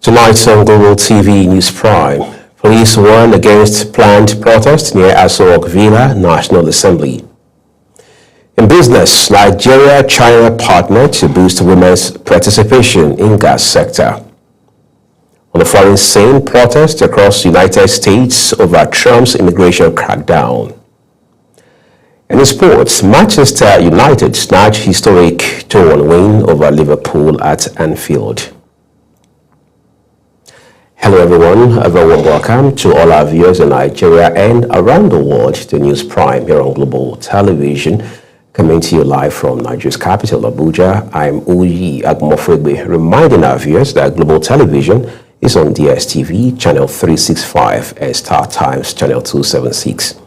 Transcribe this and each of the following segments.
Tonight on Global TV News Prime, police warn against planned protest near Aso Rock Villa National Assembly. In business, Nigeria-China partner to boost women's participation in gas sector. On the foreign scene, protests across the United States over Trump's immigration crackdown. And in sports, Manchester United snatched historic 2-1 win over Liverpool at Anfield. Hello everyone, a very warm welcome to all our viewers in Nigeria and around the world to News Prime here on Global Television, coming to you live from Nigeria's capital, Abuja. I'm Uyi Agmofregbe, reminding our viewers that Global Television is on DSTV, channel 365 and Star Times, channel 276.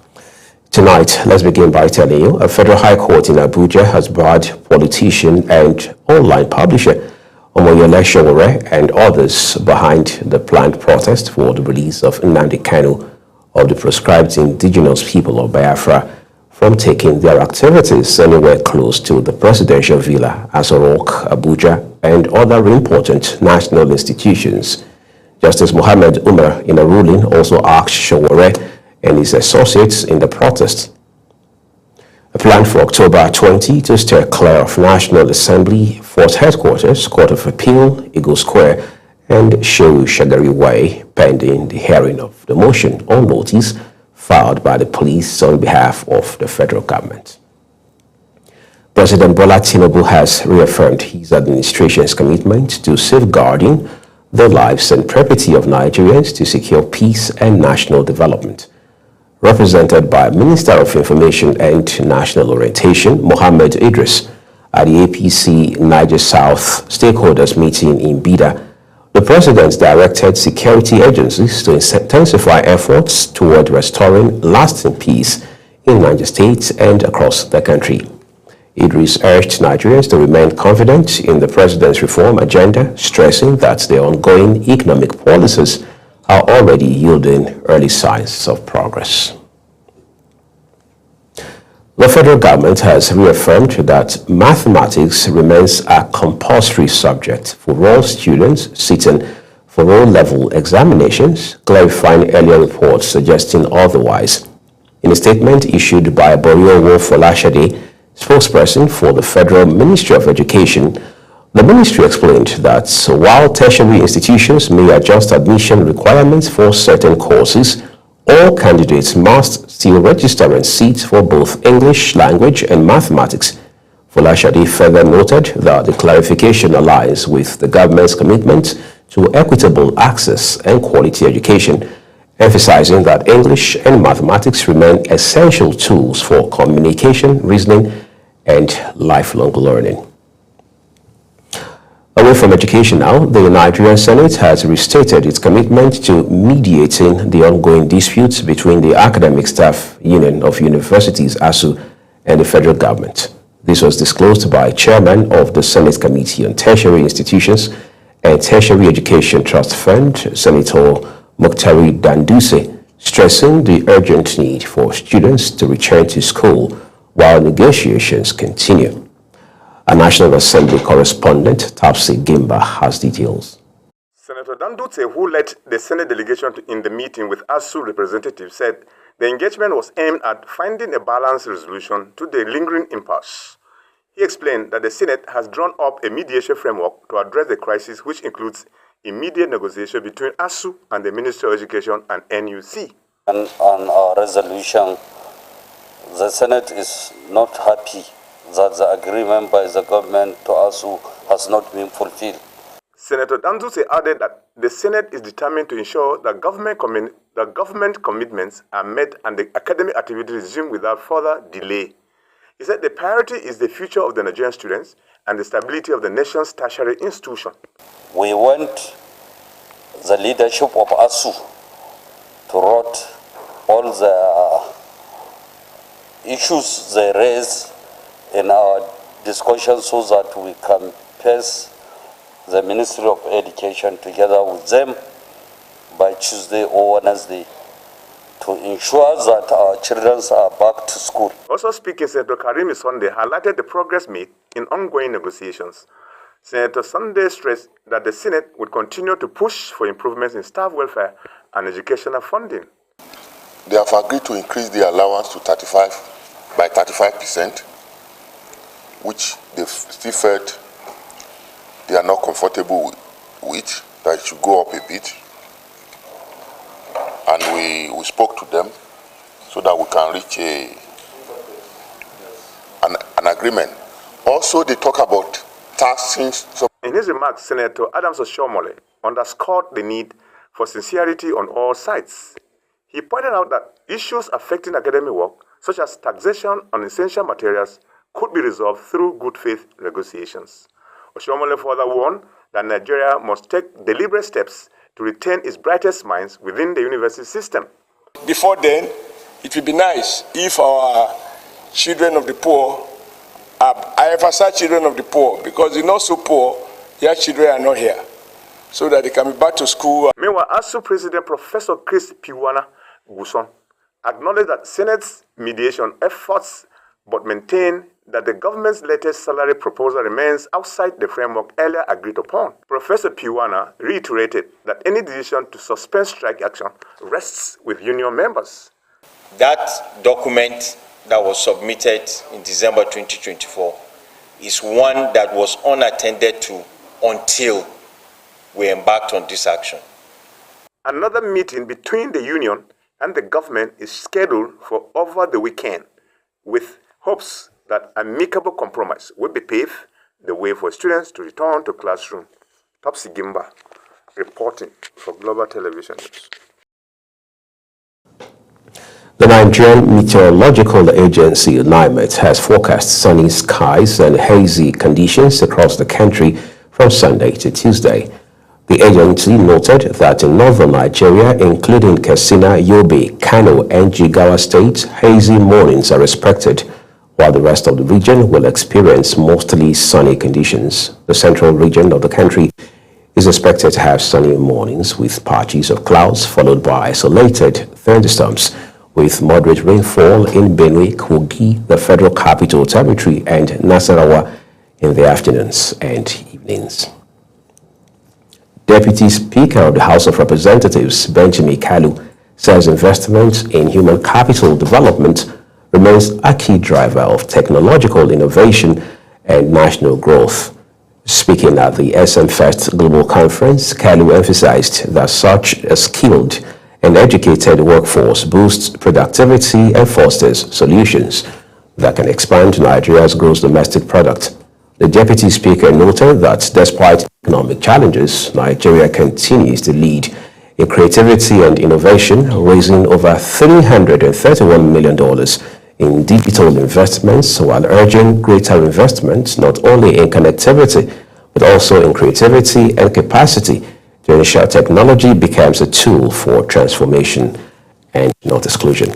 Tonight, let's begin by telling you a federal high court in Abuja has barred politician and online publisher Omoyele Sowore and others behind the planned protest for the release of Nnamdi Kanu of the proscribed indigenous people of Biafra from taking their activities anywhere close to the presidential villa, Aso Rock, Abuja, and other important national institutions. Justice Mohammed Umar, in a ruling, also asked Sowore and his associates in the protest. A plan for October 20 to steer clear of National Assembly, Force Headquarters, Court of Appeal, Eagle Square, and Shehu Shagari Way, pending the hearing of the motion on notice filed by the police on behalf of the federal government. President Bola Tinubu has reaffirmed his administration's commitment to safeguarding the lives and property of Nigerians to secure peace and national development. Represented by Minister of Information and National Orientation, Mohammed Idris, at the APC Niger South stakeholders meeting in Bida, the President directed security agencies to intensify efforts toward restoring lasting peace in Niger State and across the country. Idris urged Nigerians to remain confident in the President's reform agenda, stressing that the ongoing economic policies are already yielding early signs of progress. The federal government has reaffirmed that mathematics remains a compulsory subject for all students sitting for O-level examinations, clarifying earlier reports suggesting otherwise. In a statement issued by Boriowo Folashade, spokesperson for the Federal Ministry of Education, the ministry explained that while tertiary institutions may adjust admission requirements for certain courses, all candidates must still register and sit for both English language and mathematics. Folashade further noted that the clarification aligns with the government's commitment to equitable access and quality education, emphasizing that English and mathematics remain essential tools for communication, reasoning, and lifelong learning. Away from education now, the Nigerian Senate has restated its commitment to mediating the ongoing disputes between the Academic Staff Union of Universities, ASU, and the federal government. This was disclosed by Chairman of the Senate Committee on Tertiary Institutions and Tertiary Education Trust Fund, Senator Muktari Danduse, stressing the urgent need for students to return to school while negotiations continue. A National Assembly correspondent, Tapsi Gimba, has details. Senator Danduse, who led the Senate delegation in the meeting with ASU representatives, said the engagement was aimed at finding a balanced resolution to the lingering impasse. He explained that the Senate has drawn up a mediation framework to address the crisis, which includes immediate negotiation between ASU and the Ministry of Education and NUC. And on our resolution, the Senate is not happy that the agreement by the government to ASU has not been fulfilled. Senator Danduse added that the Senate is determined to ensure that government commitments are met and the academic activities resume without further delay. He said the priority is the future of the Nigerian students and the stability of the nation's tertiary institution. We want the leadership of ASU to route all the issues they raise in our discussion so that we can pass the Ministry of Education together with them by Tuesday or Wednesday to ensure that our children are back to school. Also speaking, Senator Karimi Sunday highlighted the progress made in ongoing negotiations. Senator Sunday stressed that the Senate would continue to push for improvements in staff welfare and educational funding. They have agreed to increase the allowance to 35%, which they still felt they are not comfortable with, that it should go up a bit. And we spoke to them so that we can reach an agreement. Also, they talk about taxing. In his remarks, Senator Adams Oshiomhole underscored the need for sincerity on all sides. He pointed out that issues affecting academic work, such as taxation on essential materials, could be resolved through good faith negotiations. Oshiomhole further warned that Nigeria must take deliberate steps to retain its brightest minds within the university system. Before then, it would be nice if our children of the poor, I emphasize children of the poor, because the not so poor, their children are not here, so that they can be back to school. Meanwhile, ASU President Professor Chris Piwana Guson acknowledged that Senate's mediation efforts, but maintained that the government's latest salary proposal remains outside the framework earlier agreed upon. Professor Piwana reiterated that any decision to suspend strike action rests with union members. That document that was submitted in December 2024 is one that was unattended to until we embarked on this action. Another meeting between the union and the government is scheduled for over the weekend, with hopes that amicable compromise will be paved the way for students to return to classroom. Topsy Gimba, reporting for Global Television News. The Nigerian Meteorological Agency, NIMET, has forecast sunny skies and hazy conditions across the country from Sunday to Tuesday. The agency noted that in northern Nigeria, including Katsina, Yobe, Kano, and Jigawa states, hazy mornings are expected, while the rest of the region will experience mostly sunny conditions. The central region of the country is expected to have sunny mornings with patches of clouds followed by isolated thunderstorms, with moderate rainfall in Benue, Kogi, the Federal Capital Territory, and Nasarawa in the afternoons and evenings. Deputy Speaker of the House of Representatives, Benjamin Kalu, says investment in human capital development remains a key driver of technological innovation and national growth. Speaking at the SM First Global Conference, Kalu emphasized that such a skilled and educated workforce boosts productivity and fosters solutions that can expand Nigeria's gross domestic product. The Deputy Speaker noted that despite economic challenges, Nigeria continues to lead in creativity and innovation, raising over $331 million in digital investments while urging greater investment not only in connectivity but also in creativity and capacity to ensure technology becomes a tool for transformation and not exclusion.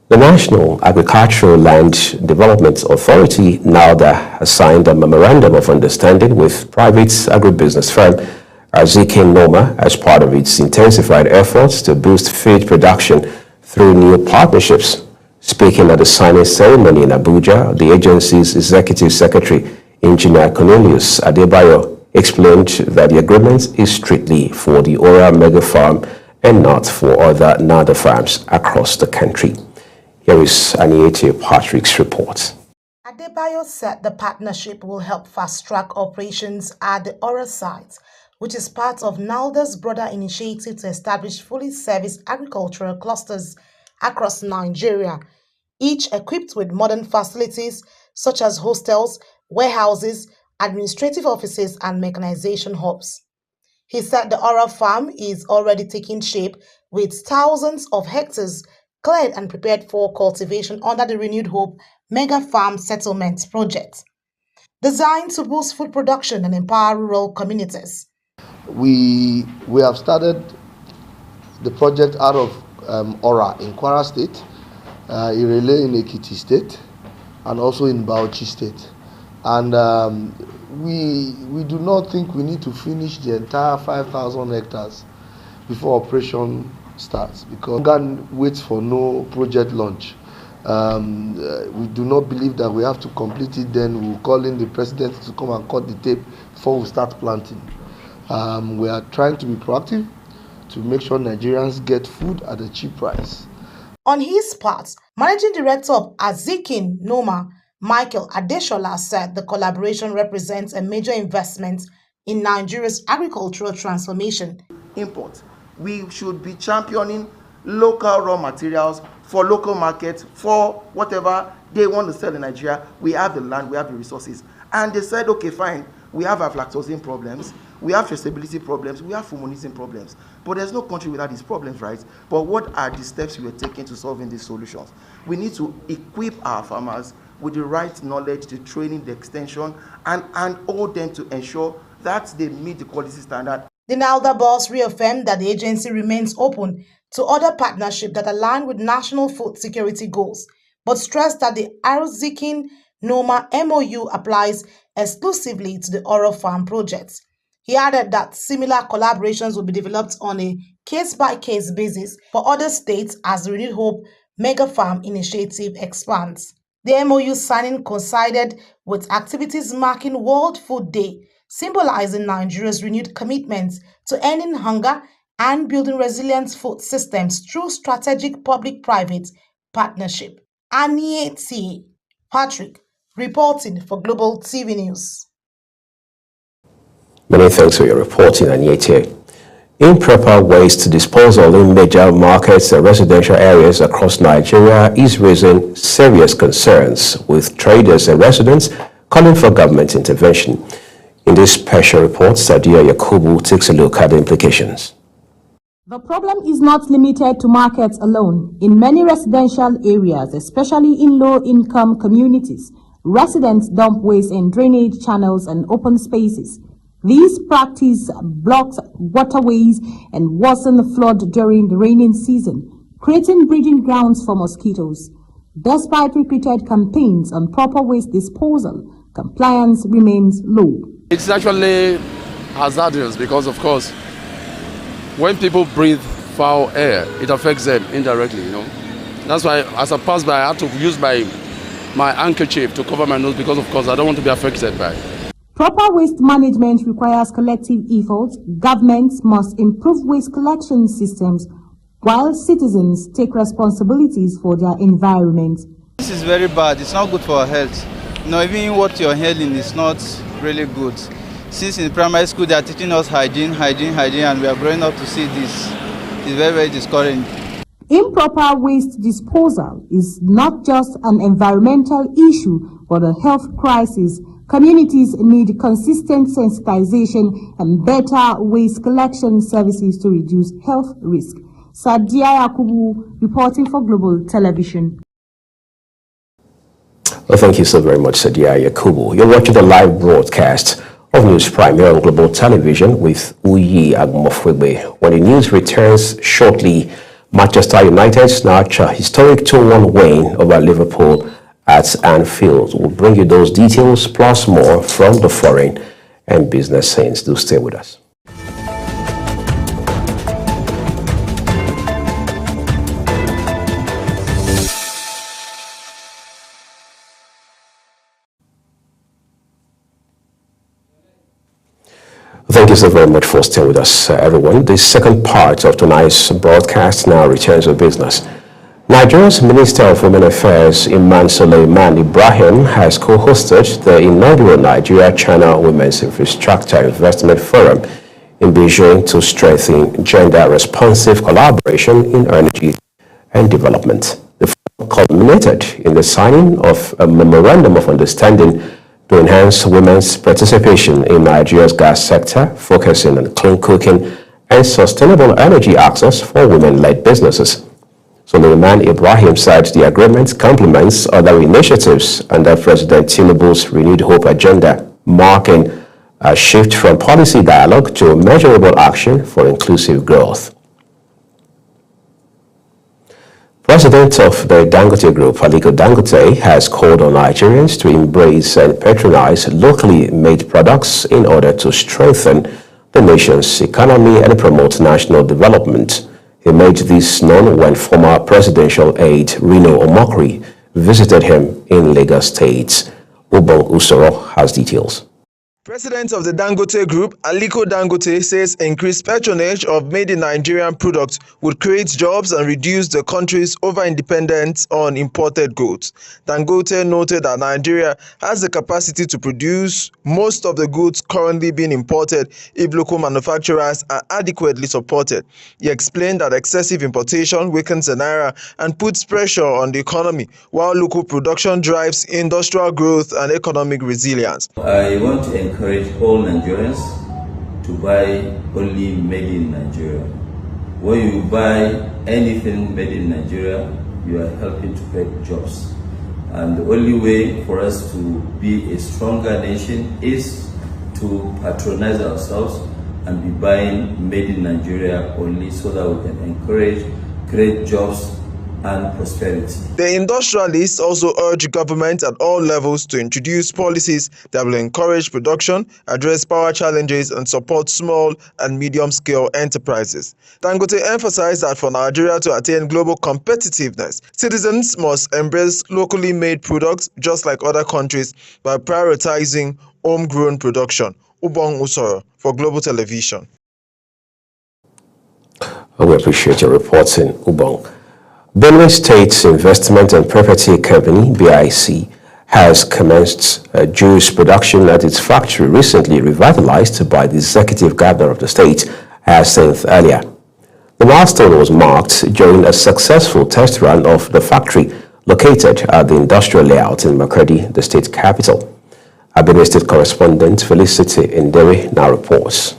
The National Agricultural Land Development Authority, NALDA, has signed a memorandum of understanding with private agribusiness firm Azikin Noma as part of its intensified efforts to boost feed production through new partnerships. Speaking at the signing ceremony in Abuja, the agency's Executive Secretary, Engineer Cornelius Adebayo, explained that the agreement is strictly for the Ora Mega Farm and not for other NADA farms across the country. Here is Aniete Patrick's report. Adebayo said the partnership will help fast-track operations at the Ora site, which is part of NALDA's broader initiative to establish fully serviced agricultural clusters across Nigeria, each equipped with modern facilities such as hostels, warehouses, administrative offices, and mechanization hubs. He said the Ora farm is already taking shape with thousands of hectares cleared and prepared for cultivation under the Renewed Hope Mega Farm Settlement Project, designed to boost food production and empower rural communities. We have started the project out of Ora in Kwara State, Irele in Ekiti State, and also in Bauchi State. And we do not think we need to finish the entire 5,000 hectares before operation starts, because Oregon waits for no project launch. We do not believe that we have to complete it, then we'll call in the president to come and cut the tape before we start planting. We are trying to be proactive to make sure Nigerians get food at a cheap price. On his part, Managing Director of Azikin Noma, Michael Adeshola, said the collaboration represents a major investment in Nigeria's agricultural transformation. Import. We should be championing local raw materials for local markets, for whatever they want to sell in Nigeria. We have the land, we have the resources. And they said, okay, fine, we have aflatoxin problems, we have traceability problems, we have fumonisin problems. But there's no country without these problems, right? But what are the steps we are taking to solving these solutions? We need to equip our farmers with the right knowledge, the training, the extension, and all them to ensure that they meet the quality standard. The NALDA boss reaffirmed that the agency remains open to other partnerships that align with national food security goals, but stressed that the Azikin Noma MOU applies exclusively to the Oro Farm projects. He added that similar collaborations will be developed on a case-by-case basis for other states as the Renewed Hope Mega Farm initiative expands. The MOU signing coincided with activities marking World Food Day, symbolizing Nigeria's renewed commitment to ending hunger and building resilient food systems through strategic public-private partnership. Anieti Patrick, reporting for Global TV News. Many thanks for your reporting, Anieti. Improper waste disposal in major markets and residential areas across Nigeria is raising serious concerns, with traders and residents calling for government intervention. In this special report, Sadia Yakubu takes a look at the implications. The problem is not limited to markets alone. In many residential areas, especially in low-income communities, residents dump waste in drainage channels and open spaces. This practice blocks waterways and worsens the flood during the rainy season, creating breeding grounds for mosquitoes. Despite repeated campaigns on proper waste disposal, compliance remains low. It's actually hazardous because, of course, when people breathe foul air, it affects them indirectly, you know. That's why as I pass by, I have to use my handkerchief to cover my nose because, of course, I don't want to be affected by it. Proper waste management requires collective efforts. Governments must improve waste collection systems while citizens take responsibilities for their environment. This is very bad. It's not good for our health. You know, even what you're hearing is not really good. Since in primary school they are teaching us hygiene, and we are growing up to see this. It's very, very discouraging. Improper waste disposal is not just an environmental issue, but a health crisis. Communities need consistent sensitization and better waste collection services to reduce health risk. Sadia Yakubu, reporting for Global Television. Well, thank you so very much, Sadia Yakubu. You're watching the live broadcast of News Prime here on Global Television with Uyi Agmofwebe. When the news returns shortly, Manchester United snatch a historic 2-1 win over Liverpool at Anfield. We'll bring you those details plus more from the foreign and business scenes. Do stay with us. Thank you so very much for staying with us, everyone. The second part of tonight's broadcast now returns to business. Nigeria's Minister of Women Affairs, Iman Suleiman Ibrahim, has co-hosted the inaugural Nigeria-China Women's Infrastructure Investment Forum in Beijing to strengthen gender-responsive collaboration in energy and development. The forum culminated in the signing of a memorandum of understanding to enhance women's participation in Nigeria's gas sector, focusing on clean cooking and sustainable energy access for women-led businesses. Suleiman Ibrahim said the agreement complements other initiatives under President Tinubu's Renewed Hope agenda, marking a shift from policy dialogue to measurable action for inclusive growth. President of the Dangote Group, Aliko Dangote, has called on Nigerians to embrace and patronize locally made products in order to strengthen the nation's economy and promote national development. He made this known when former presidential aide Rino Omokri visited him in Lagos State. Ubong Usoro has details. President of the Dangote Group, Aliko Dangote, says increased patronage of made-in-Nigerian products would create jobs and reduce the country's over-independence on imported goods. Dangote noted that Nigeria has the capacity to produce most of the goods currently being imported if local manufacturers are adequately supported. He explained that excessive importation weakens the naira and puts pressure on the economy, while local production drives industrial growth and economic resilience. I want to encourage all Nigerians to buy only made in Nigeria. When you buy anything made in Nigeria, you are helping to create jobs. And the only way for us to be a stronger nation is to patronize ourselves and be buying made in Nigeria only, so that we can encourage create jobs and prosperity. The industrialists also urge government at all levels to introduce policies that will encourage production, address power challenges, and support small and medium-scale enterprises. Dangote emphasized that for Nigeria to attain global competitiveness, citizens must embrace locally made products just like other countries by prioritizing homegrown production. Ubong Usoro for Global Television. We appreciate your reporting, Ubong. Benue State's Investment and Property Company, BIC, has commenced juice production at its factory recently revitalized by the Executive Governor of the state, Hyacinth earlier. The milestone was marked during a successful test run of the factory located at the industrial layout in Makurdi, the state capital. Our Benue State correspondent Felicity Ndere now reports.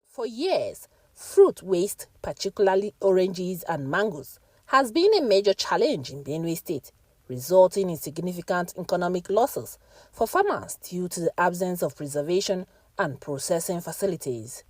For years, fruit waste, particularly oranges and mangoes, has been a major challenge in Benue State, resulting in significant economic losses for farmers due to the absence of preservation and processing facilities.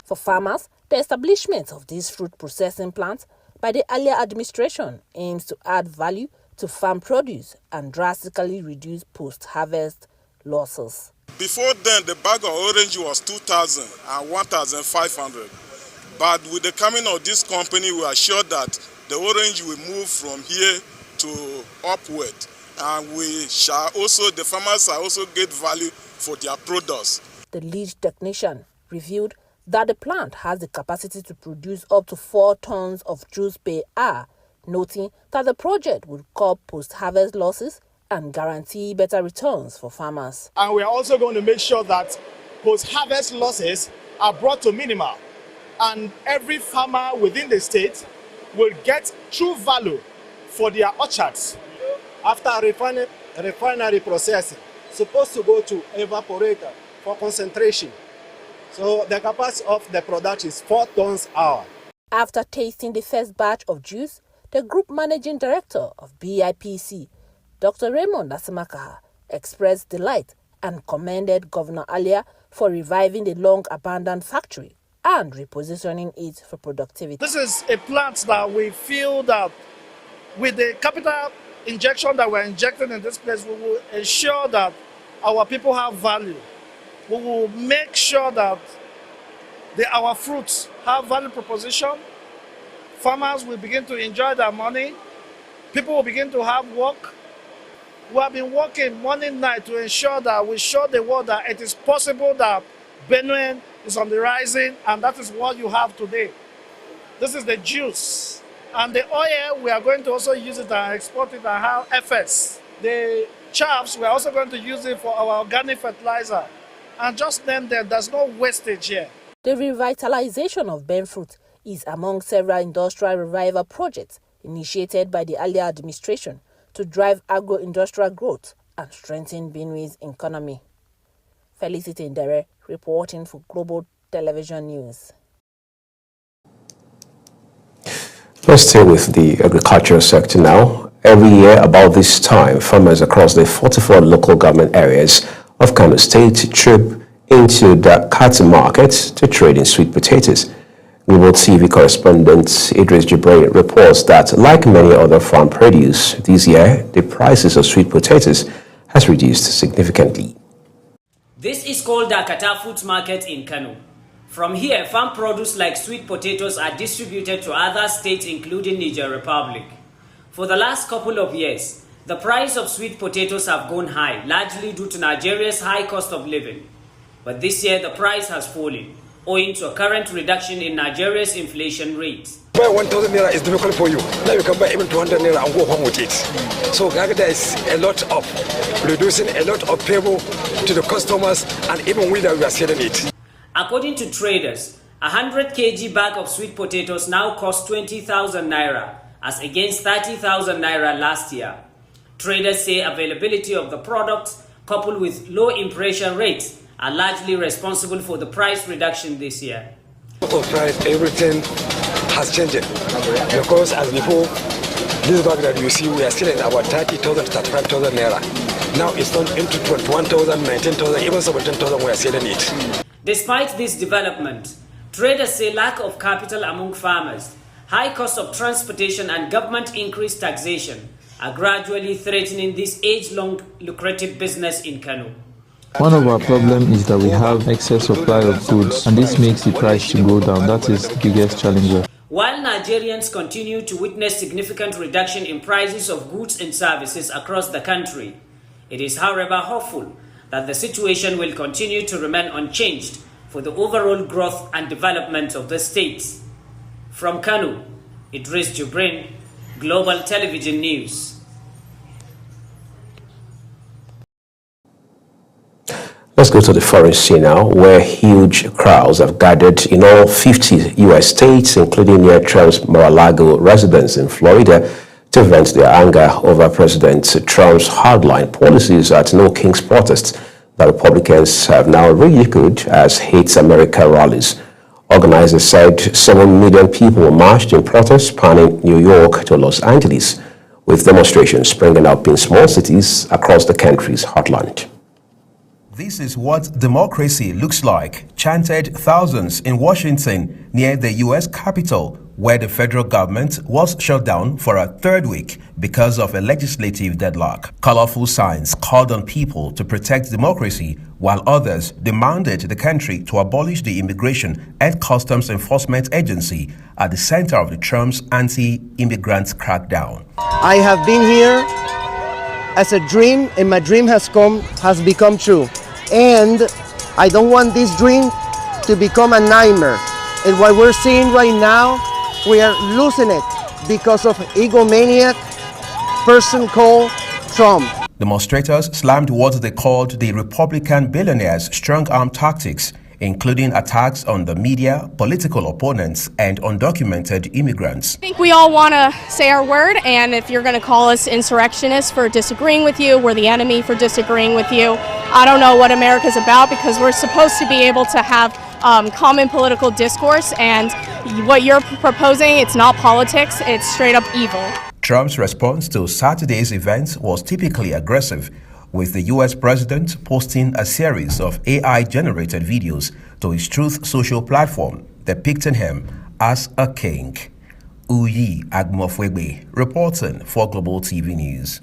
For farmers, the establishment of these fruit processing plants by the earlier administration aims to add value to farm produce and drastically reduce post-harvest losses. Before then, the bag of orange was 2,000 and 1,500. But with the coming of this company, we are sure that the orange will move from here to upward. And we shall also, the farmers shall also get value for their products. The lead technician revealed that the plant has the capacity to produce up to 4 tons of juice per hour, noting that the project would curb post-harvest losses and guarantee better returns for farmers. And we are also going to make sure that post-harvest losses are brought to minimal. And every farmer within the state will get true value for their orchards. After refinery processing, supposed to go to evaporator for concentration. So the capacity of the product is 4 tons per hour. After tasting the first batch of juice, the group managing director of BIPC, Dr. Raymond Asimakaha, expressed delight and commended Governor Alia for reviving the long-abandoned factory and repositioning it for productivity. This is a plant that we feel that with the capital injection that we're injecting in this place, we will ensure that our people have value. We will make sure that our fruits have value proposition. Farmers will begin to enjoy their money. People will begin to have work. We have been working morning and night to ensure that we show the world that it is possible that Benue is on the rising, and that is what you have today. This is the juice. And the oil, we are going to also use it and export it and have FS. The chaffs, we are also going to use it for our organic fertilizer. And just then, there's no wastage here. The revitalization of Benfruit is among several industrial revival projects initiated by the earlier administration to drive agro-industrial growth and strengthen Benue's economy. Felicity Ndere reporting for Global Television News. Let's stay with the agricultural sector now. Every year about this time, farmers across the 44 local government areas of Kano State trip into the Kati market to trade in sweet potatoes. Global TV correspondent Idris Jibril reports that, like many other farm produce, this year the prices of sweet potatoes has reduced significantly. This is called the Akata Foods Market in Kano. From here, farm produce like sweet potatoes are distributed to other states including Niger Republic. For the last couple of years, the price of sweet potatoes have gone high, largely due to Nigeria's high cost of living. But this year, the price has fallen, owing to a current reduction in Nigeria's inflation rate. Buy 1,000 naira is difficult for you. Now you can buy even 200 naira and go home with it. So there is a lot of reducing, a lot of payable to the customers, and even we that we are selling it. According to traders, a 100 kg bag of sweet potatoes now costs 20,000 naira, as against 30,000 naira last year. Traders say availability of the product, coupled with low impression rates, are largely responsible for the price reduction this year. Price, everything has changed because as before, this bag that you see, we are selling about 30,000 to 35,000 naira. Now it's turned into 21,000, 19,000, even 17,000 we are selling it. Despite this development, traders say lack of capital among farmers, high cost of transportation and government increased taxation are gradually threatening this age-long lucrative business in Kano. One of our problems is that we have excess supply of goods, and this makes the price to go down. That is the biggest challenge. While Nigerians continue to witness significant reduction in prices of goods and services across the country, it is however hopeful that the situation will continue to remain unchanged for the overall growth and development of the states. From Kano, Idris Jubrin, Global Television News. Let's go to the foreign scene now, where huge crowds have gathered in all 50 U.S. states, including near Trump's Mar-a-Lago residence in Florida, to vent their anger over President Trump's hardline policies at No Kings protests that Republicans have now ridiculed as Hate America rallies. Organizers said 7 million people marched in protest spanning New York to Los Angeles, with demonstrations springing up in small cities across the country's heartland. This is what democracy looks like, chanted thousands in Washington near the U.S. Capitol, where the federal government was shut down for a third week because of a legislative deadlock. Colorful signs called on people to protect democracy, while others demanded the country to abolish the Immigration and Customs Enforcement Agency at the center of the Trump's anti-immigrant crackdown. I have been here as a dream, and my dream has become true. And I don't want this dream to become a nightmare. And what we're seeing right now, we are losing it because of egomaniac person called Trump. Demonstrators slammed what they called the Republican billionaires' strong-arm tactics, including attacks on the media, political opponents, and undocumented immigrants. I think we all want to say our word, and if you're going to call us insurrectionists for disagreeing with you, we're the enemy for disagreeing with you. I don't know what America's about, because we're supposed to be able to have common political discourse, and what you're proposing, it's not politics, it's straight up evil. Trump's response to Saturday's event was typically aggressive, with the U.S. president posting a series of AI-generated videos to his Truth Social platform, depicting him as a king. Uyi Agmofwegbe, reporting for Global TV News.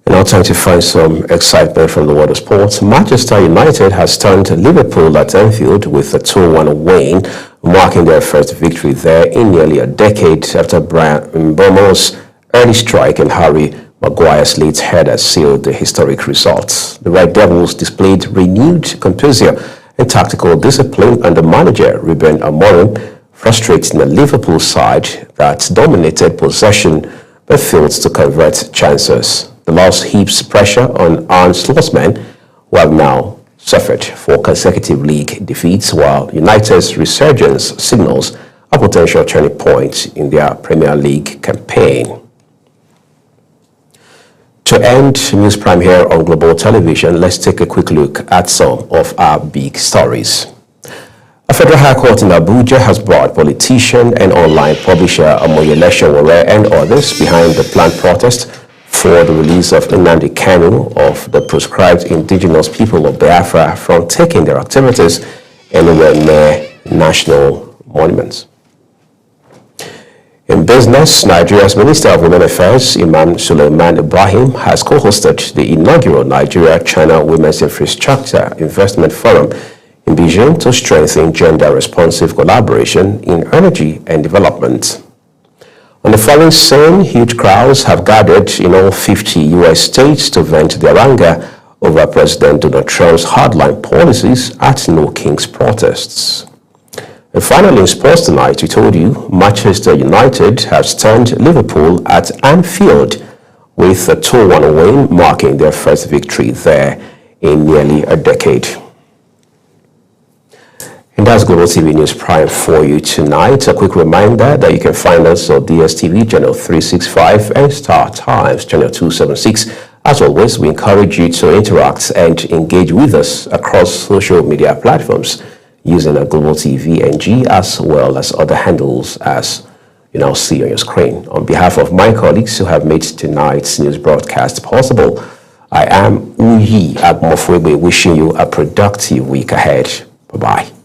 Now time to find some excitement from the world of sports. Manchester United has stunned Liverpool at Anfield with a 2-1 win, marking their first victory there in nearly a decade after Brian Bomo's early strike and Harry Maguire's late header sealed the historic results. The Red Devils displayed renewed composure and tactical discipline under manager Ruben Amorim, frustrating the Liverpool side that dominated possession but failed to convert chances. The loss heaps pressure on Arne Slotman, who have now suffered 4 consecutive league defeats, while United's resurgence signals a potential turning point in their Premier League campaign. To end News Prime here on Global Television, let's take a quick look at some of our big stories. A federal high court in Abuja has brought politician and online publisher Omoyele Sowore and others behind the planned protest for the release of Nnamdi Kanu of the proscribed indigenous people of Biafra from taking their activities anywhere near national monuments. In business, Nigeria's Minister of Women Affairs, Imam Suleiman Ibrahim, has co-hosted the inaugural Nigeria-China Women's Infrastructure Investment Forum in Beijing to strengthen gender-responsive collaboration in energy and development. On the foreign scene, huge crowds have gathered in all 50 U.S. states to vent their anger over President Donald Trump's hardline policies at No Kings protests. And finally, in sports tonight, we told you Manchester United have stunned Liverpool at Anfield with a 2-1 win, marking their first victory there in nearly a decade. And that's Global TV News Prime for you tonight. A quick reminder that you can find us on DSTV channel 365 and Star Times channel 276. As always, we encourage you to interact and engage with us across social media platforms using a Global TV NG as well as other handles as you now see on your screen. On behalf of my colleagues who have made tonight's news broadcast possible, I am Uyi Agmofwebe wishing you a productive week ahead. Bye-bye.